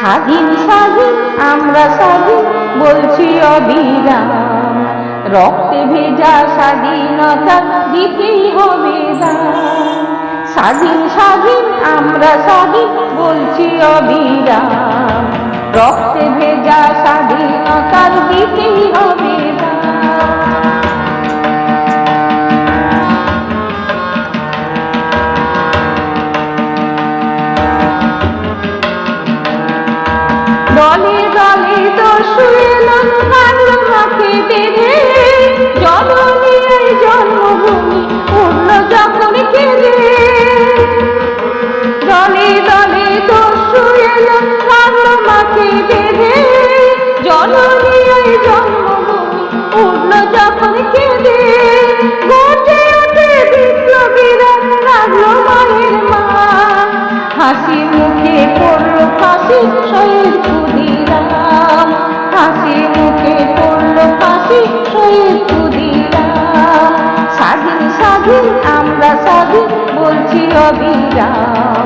স্বাধীন স্বাধীন আমরা স্বাধীন বলছি অবিরাম, রক্তে ভেজা স্বাধীনতা দিতেই হবে দাম। স্বাধীন স্বাধীন আমরা স্বাধীন বলছি অবিরাম, রক্তে ভেজা স্বাধীনতার দিতেই হবে দাম। দলে দলে দস্যু এলো ভাঙলো মাকে বেঁধে, জননী এই জন্মভূমি উঠল যখন কেঁদে। দলে দলে দস্যু এলো ভাঙলো মাকে বেঁধে, জননী এই জন্মভূমি উঠল যখন কেঁদে। গর্জে ওঠে বিপ্লবীরা লাগলো মায়ের মান, হাসি মুখে পড়ল ফাঁসি শহীদ ক্ষুদিরাম, হাসি মুখে পড়ল ফাঁসি শহীদ ক্ষুদিরাম। স্বাধীন স্বাধীন আমরা স্বাধীন বলছি অবিরাম,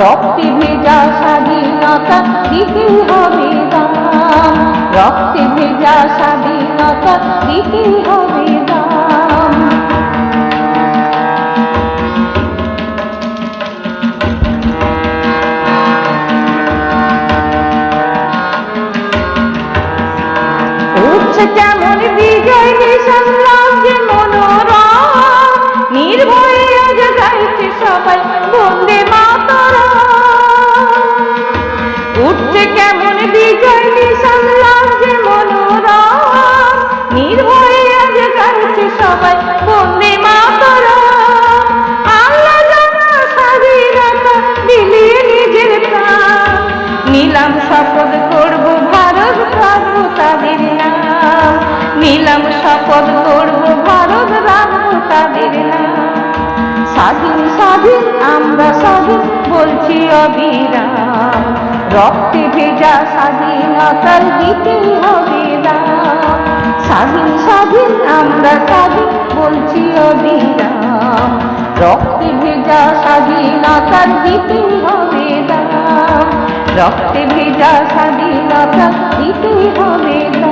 রক্তে ভেজা স্বাধীনতা দিতেই হবে দাম, রক্তে ভেজা স্বাধীনতা দিতেই হবে দাম। কেমন বিজয় নিশান লাগছে মনোরম, নির্ভয়ে আজ গাইছে সবাই বন্দে মাতরম। উঠছে কেমন বিজয় নিশান লাগছে মনোরম, নির্ভয়ে আজ গাইছে সবাই বন্দে মাতরম। আল্লাহ জানা স্বাধীনতা বিলিয়ে নিজের প্রাণ, নিলাম শপথ করব ভারত রাখবো তাদের নাম, নিলাম শপথ করব ভারত রাখবো তাদের নাম। স্বাধীন স্বাধীন আমরা স্বাধীন বলছি অবিরাম, রক্তে ভেজা স্বাধীনতার দিতেই হবে দাম। স্বাধীন স্বাধীন আমরা স্বাধীন বলছি অবিরাম, রক্তে ভেজা স্বাধীনতার দিতেই হবে দাম, রক্তে ভেজা স্বাধীনতা দিতেই হবে দাম।